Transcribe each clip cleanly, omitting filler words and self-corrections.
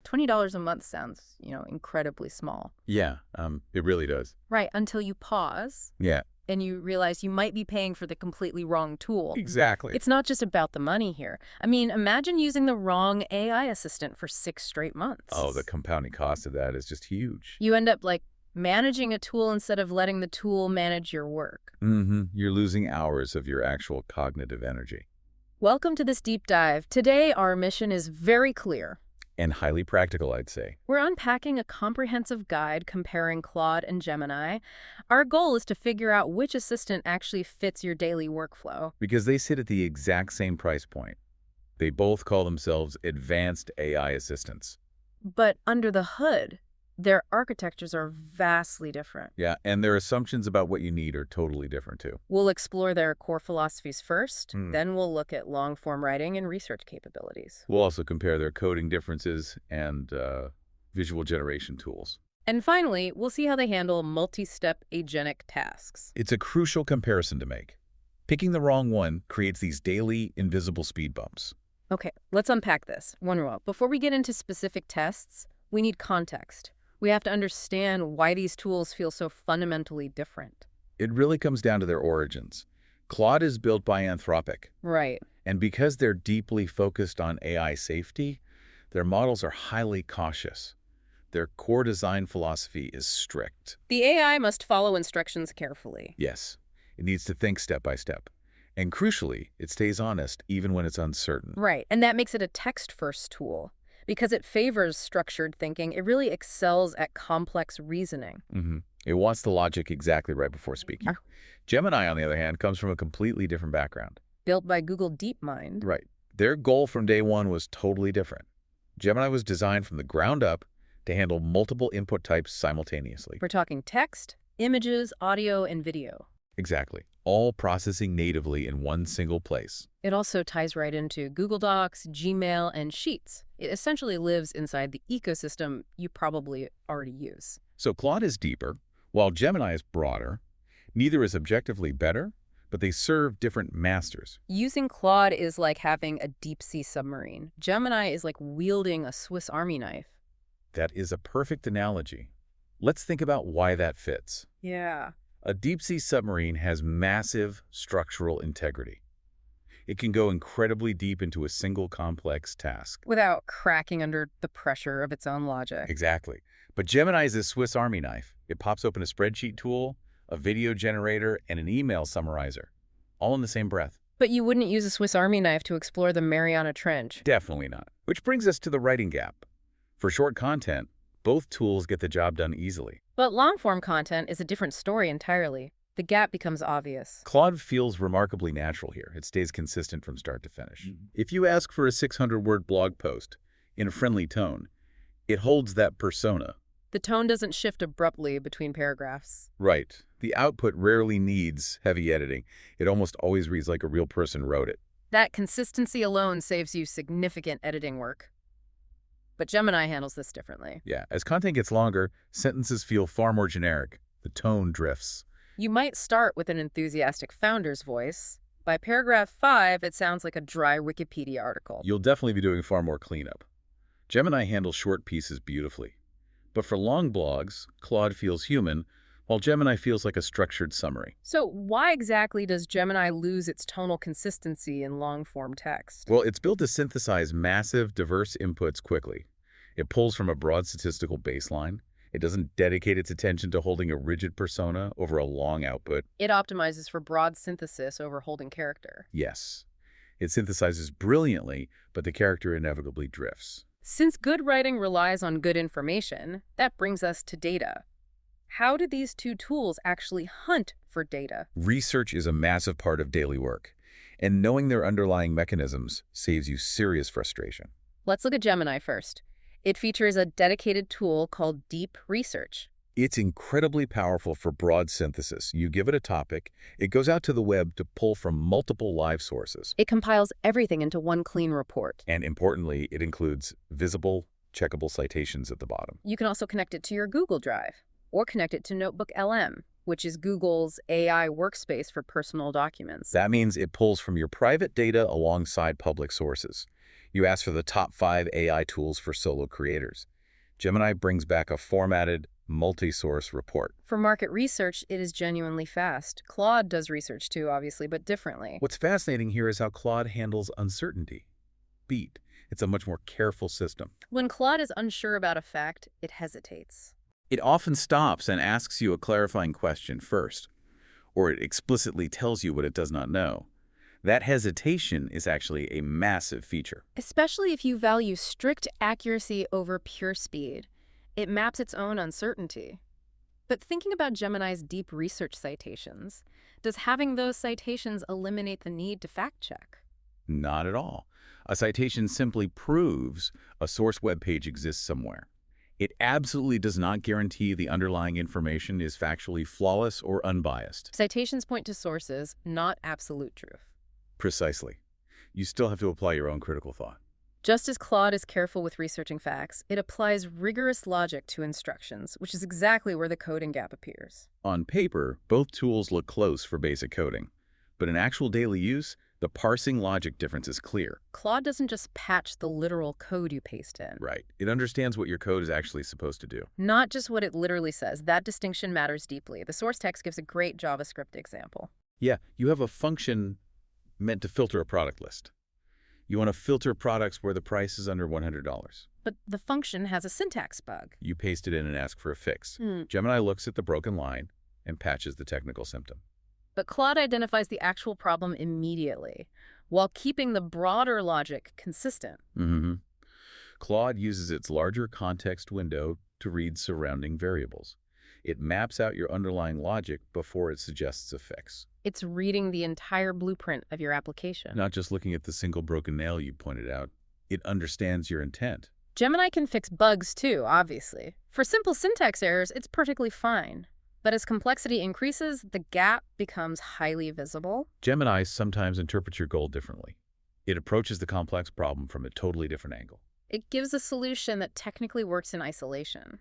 $20 a month sounds, incredibly small. Yeah, it really does. Right, until you pause. Yeah. And you realize you might be paying for the completely wrong tool. Exactly. It's not just about the money here. I mean, imagine using the wrong AI assistant for 6 straight months. Oh, the compounding cost of that is just huge. You end up, managing a tool instead of letting the tool manage your work. You're losing hours of your actual cognitive energy. Welcome to this deep dive. Today, our mission is very clear. And highly practical, I'd say. We're unpacking a comprehensive guide comparing Claude and Gemini. Our goal is to figure out which assistant actually fits your daily workflow. Because they sit at the exact same price point. They both call themselves advanced AI assistants. But under the hood, their architectures are vastly different. Yeah, and their assumptions about what you need are totally different too. We'll explore their core philosophies first, then we'll look at long-form writing and research capabilities. We'll also compare their coding differences and visual generation tools. And finally, we'll see how they handle multi-step agentic tasks. It's a crucial comparison to make. Picking the wrong one creates these daily invisible speed bumps. Okay, let's unpack this one row. Before we get into specific tests, we need context. We have to understand why these tools feel so fundamentally different. It really comes down to their origins. Claude is built by Anthropic. Right. And because they're deeply focused on AI safety, their models are highly cautious. Their core design philosophy is strict. The AI must follow instructions carefully. Yes, it needs to think step by step. And crucially, it stays honest even when it's uncertain. Right, and that makes it a text-first tool. Because it favors structured thinking, it really excels at complex reasoning. It wants the logic exactly right before speaking. Gemini, on the other hand, comes from a completely different background. Built by Google DeepMind. Right. Their goal from day one was totally different. Gemini was designed from the ground up to handle multiple input types simultaneously. We're talking text, images, audio, and video. Exactly. All processing natively in one single place. It also ties right into Google Docs, Gmail, and Sheets. It essentially lives inside the ecosystem you probably already use. So Claude is deeper, while Gemini is broader. Neither is objectively better, but they serve different masters. Using Claude is like having a deep-sea submarine. Gemini is like wielding a Swiss Army knife. That is a perfect analogy. Let's think about why that fits. Yeah. A deep-sea submarine has massive structural integrity. It can go incredibly deep into a single complex task. Without cracking under the pressure of its own logic. Exactly. But Gemini is a Swiss Army knife. It pops open a spreadsheet tool, a video generator, and an email summarizer, all in the same breath. But you wouldn't use a Swiss Army knife to explore the Mariana Trench. Definitely not. Which brings us to the writing gap. For short content, both tools get the job done easily. But long-form content is a different story entirely. The gap becomes obvious. Claude feels remarkably natural here. It stays consistent from start to finish. If you ask for a 600-word blog post in a friendly tone, it holds that persona. The tone doesn't shift abruptly between paragraphs. Right. The output rarely needs heavy editing. It almost always reads like a real person wrote it. That consistency alone saves you significant editing work. But Gemini handles this differently. Yeah, as content gets longer, sentences feel far more generic. The tone drifts. You might start with an enthusiastic founder's voice. By paragraph 5, it sounds like a dry Wikipedia article. You'll definitely be doing far more cleanup. Gemini handles short pieces beautifully. But for long blogs, Claude feels human, while Gemini feels like a structured summary. So why exactly does Gemini lose its tonal consistency in long-form text? Well, it's built to synthesize massive, diverse inputs quickly. It pulls from a broad statistical baseline. It doesn't dedicate its attention to holding a rigid persona over a long output. It optimizes for broad synthesis over holding character. Yes. It synthesizes brilliantly, but the character inevitably drifts. Since good writing relies on good information, that brings us to data. How do these two tools actually hunt for data? Research is a massive part of daily work, and knowing their underlying mechanisms saves you serious frustration. Let's look at Gemini first. It features a dedicated tool called Deep Research. It's incredibly powerful for broad synthesis. You give it a topic, it goes out to the web to pull from multiple live sources. It compiles everything into one clean report. And importantly, it includes visible, checkable citations at the bottom. You can also connect it to your Google Drive or connect it to NotebookLM, which is Google's AI workspace for personal documents. That means it pulls from your private data alongside public sources. You ask for the top 5 AI tools for solo creators. Gemini brings back a formatted, multi-source report. For market research, it is genuinely fast. Claude does research too, obviously, but differently. What's fascinating here is how Claude handles uncertainty. It's a much more careful system. When Claude is unsure about a fact, it hesitates. It often stops and asks you a clarifying question first, or it explicitly tells you what it does not know. That hesitation is actually a massive feature. Especially if you value strict accuracy over pure speed. It maps its own uncertainty. But thinking about Gemini's deep research citations, does having those citations eliminate the need to fact-check? Not at all. A citation simply proves a source web page exists somewhere. It absolutely does not guarantee the underlying information is factually flawless or unbiased. Citations point to sources, not absolute truth. Precisely. You still have to apply your own critical thought. Just as Claude is careful with researching facts, it applies rigorous logic to instructions, which is exactly where the coding gap appears. On paper, both tools look close for basic coding, but in actual daily use, the parsing logic difference is clear. Claude doesn't just patch the literal code you paste in. Right. It understands what your code is actually supposed to do. Not just what it literally says. That distinction matters deeply. The source text gives a great JavaScript example. Yeah, you have a function meant to filter a product list. You want to filter products where the price is under $100. But the function has a syntax bug. You paste it in and ask for a fix. Gemini looks at the broken line and patches the technical symptom. But Claude identifies the actual problem immediately, while keeping the broader logic consistent. Claude uses its larger context window to read surrounding variables. It maps out your underlying logic before it suggests a fix. It's reading the entire blueprint of your application. Not just looking at the single broken nail you pointed out. It understands your intent. Gemini can fix bugs too, obviously. For simple syntax errors, it's perfectly fine. But as complexity increases, the gap becomes highly visible. Gemini sometimes interprets your goal differently. It approaches the complex problem from a totally different angle. It gives a solution that technically works in isolation,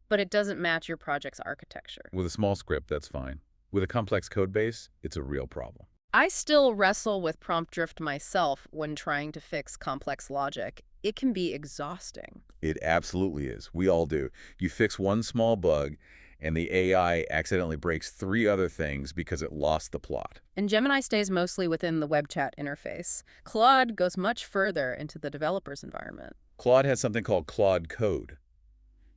but it doesn't match your project's architecture. With a small script, that's fine. With a complex code base, it's a real problem. I still wrestle with prompt drift myself when trying to fix complex logic. It can be exhausting. It absolutely is. We all do. You fix one small bug, and the AI accidentally breaks 3 other things because it lost the plot. And Gemini stays mostly within the web chat interface. Claude goes much further into the developer's environment. Claude has something called Claude Code.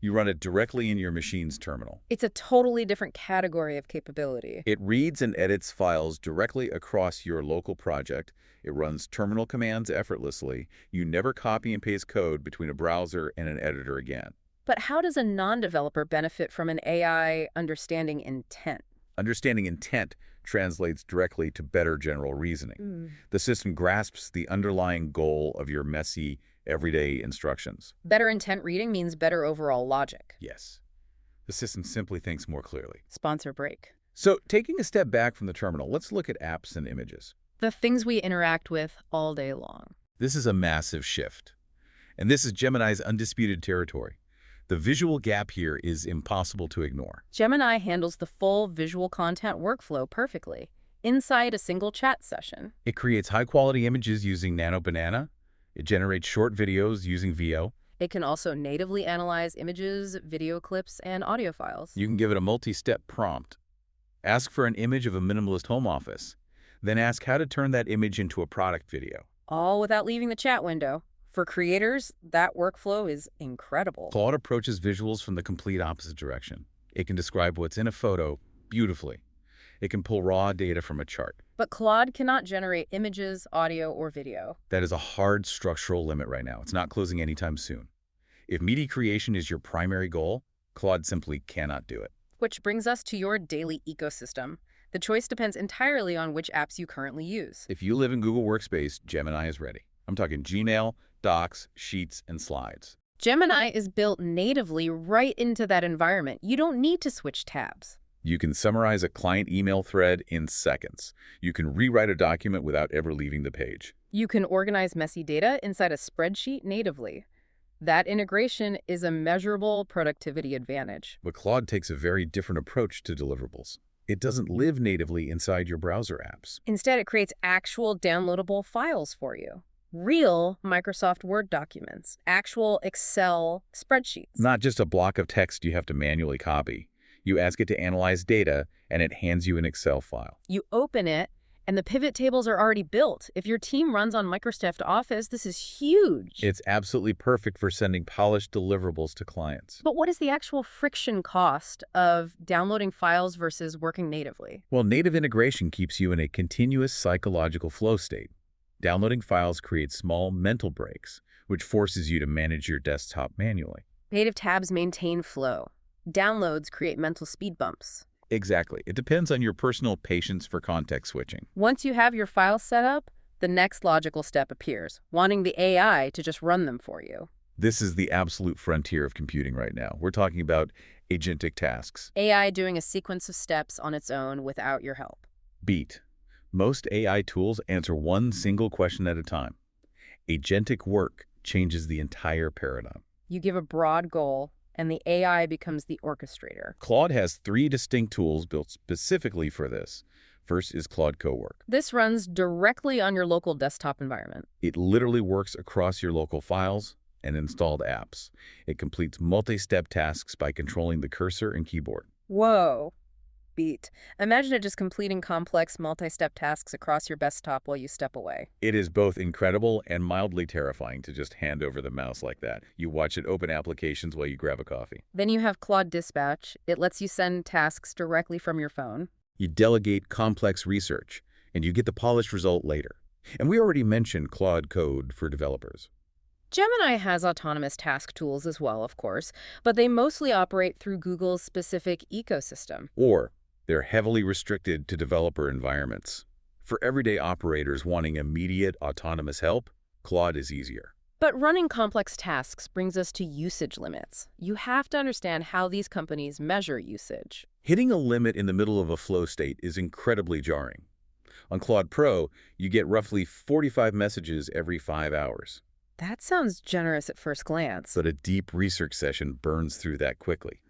You run it directly in your machine's terminal. It's a totally different category of capability. It reads and edits files directly across your local project. It runs terminal commands effortlessly. You never copy and paste code between a browser and an editor again. But how does a non-developer benefit from an AI understanding intent? Understanding intent translates directly to better general reasoning. The system grasps the underlying goal of your messy, everyday instructions. Better intent reading means better overall logic. Yes. The system simply thinks more clearly. Sponsor break. So, taking a step back from the terminal, let's look at apps and images. The things we interact with all day long. This is a massive shift. And this is Gemini's undisputed territory. The visual gap here is impossible to ignore. Gemini handles the full visual content workflow perfectly, inside a single chat session. It creates high-quality images using Nano Banana. It generates short videos using VO. It can also natively analyze images, video clips, and audio files. You can give it a multi-step prompt. Ask for an image of a minimalist home office. Then ask how to turn that image into a product video. All without leaving the chat window. For creators, that workflow is incredible. Claude approaches visuals from the complete opposite direction. It can describe what's in a photo beautifully. It can pull raw data from a chart. But Claude cannot generate images, audio, or video. That is a hard structural limit right now. It's not closing anytime soon. If media creation is your primary goal, Claude simply cannot do it. Which brings us to your daily ecosystem. The choice depends entirely on which apps you currently use. If you live in Google Workspace, Gemini is ready. I'm talking Gmail, Docs, Sheets, and Slides. Gemini is built natively right into that environment. You don't need to switch tabs. You can summarize a client email thread in seconds. You can rewrite a document without ever leaving the page. You can organize messy data inside a spreadsheet natively. That integration is a measurable productivity advantage. But Claude takes a very different approach to deliverables. It doesn't live natively inside your browser apps. Instead, it creates actual downloadable files for you. Real Microsoft Word documents, actual Excel spreadsheets. Not just a block of text you have to manually copy. You ask it to analyze data, and it hands you an Excel file. You open it, and the pivot tables are already built. If your team runs on Microsoft Office, this is huge. It's absolutely perfect for sending polished deliverables to clients. But what is the actual friction cost of downloading files versus working natively? Well, native integration keeps you in a continuous psychological flow state. Downloading files creates small mental breaks, which forces you to manage your desktop manually. Native tabs maintain flow. Downloads create mental speed bumps. Exactly. It depends on your personal patience for context switching. Once you have your files set up, the next logical step appears, wanting the AI to just run them for you. This is the absolute frontier of computing right now. We're talking about agentic tasks. AI doing a sequence of steps on its own without your help. Beat. Most AI tools answer one single question at a time. Agentic work changes the entire paradigm. You give a broad goal, and the AI becomes the orchestrator. Claude has 3 distinct tools built specifically for this. First is Claude Cowork. This runs directly on your local desktop environment. It literally works across your local files and installed apps. It completes multi-step tasks by controlling the cursor and keyboard. Whoa. Beat. Imagine it just completing complex multi-step tasks across your desktop while you step away. It is both incredible and mildly terrifying to just hand over the mouse like that. You watch it open applications while you grab a coffee. Then you have Claude Dispatch. It lets you send tasks directly from your phone. You delegate complex research, and you get the polished result later. And we already mentioned Claude Code for developers. Gemini has autonomous task tools as well, of course, but they mostly operate through Google's specific ecosystem. Or they're heavily restricted to developer environments. For everyday operators wanting immediate autonomous help, Claude is easier. But running complex tasks brings us to usage limits. You have to understand how these companies measure usage. Hitting a limit in the middle of a flow state is incredibly jarring. On Claude Pro, you get roughly 45 messages every 5 hours. That sounds generous at first glance. But a deep research session burns through that quickly.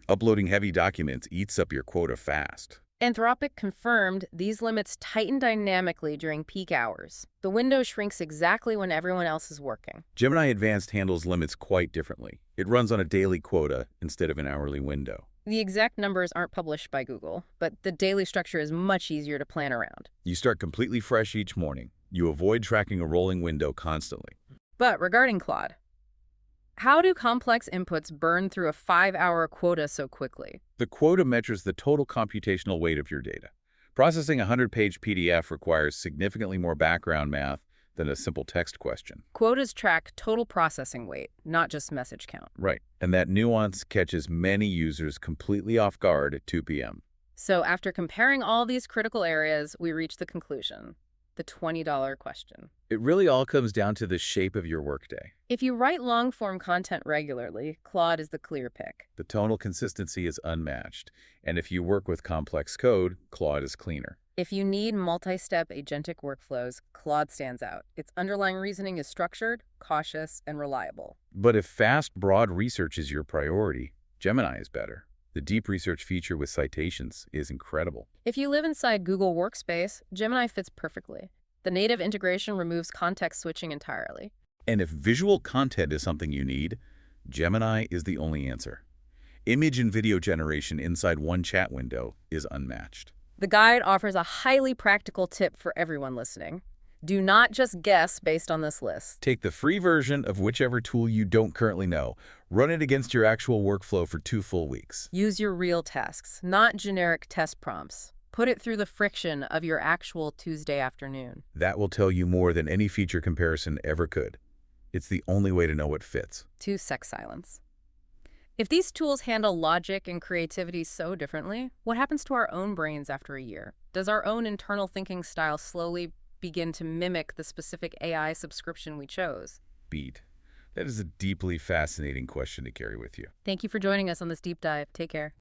Uploading heavy documents eats up your quota fast. Anthropic confirmed these limits tighten dynamically during peak hours. The window shrinks exactly when everyone else is working. Gemini Advanced handles limits quite differently. It runs on a daily quota instead of an hourly window. The exact numbers aren't published by Google, but the daily structure is much easier to plan around. You start completely fresh each morning. You avoid tracking a rolling window constantly. But regarding Claude, how do complex inputs burn through a 5-hour quota so quickly? The quota measures the total computational weight of your data. Processing a 100-page PDF requires significantly more background math than a simple text question. Quotas track total processing weight, not just message count. Right, and that nuance catches many users completely off guard at 2 p.m. So after comparing all these critical areas, we reach the conclusion. The $20 question. It really all comes down to the shape of your workday. If you write long-form content regularly, Claude is the clear pick. The tonal consistency is unmatched, and if you work with complex code, Claude is cleaner. If you need multi-step agentic workflows, Claude stands out. Its underlying reasoning is structured, cautious, and reliable. But if fast, broad research is your priority, Gemini is better. The deep research feature with citations is incredible. If you live inside Google Workspace, Gemini fits perfectly. The native integration removes context switching entirely. And if visual content is something you need, Gemini is the only answer. Image and video generation inside one chat window is unmatched. The guide offers a highly practical tip for everyone listening. Do not just guess based on this list. Take the free version of whichever tool you don't currently know. Run it against your actual workflow for 2 full weeks. Use your real tasks, not generic test prompts. Put it through the friction of your actual Tuesday afternoon. That will tell you more than any feature comparison ever could. It's the only way to know what fits. 2 sec silence. If these tools handle logic and creativity so differently, what happens to our own brains after a year? Does our own internal thinking style slowly begin to mimic the specific AI subscription we chose? Beat. That is a deeply fascinating question to carry with you. Thank you for joining us on this deep dive. Take care.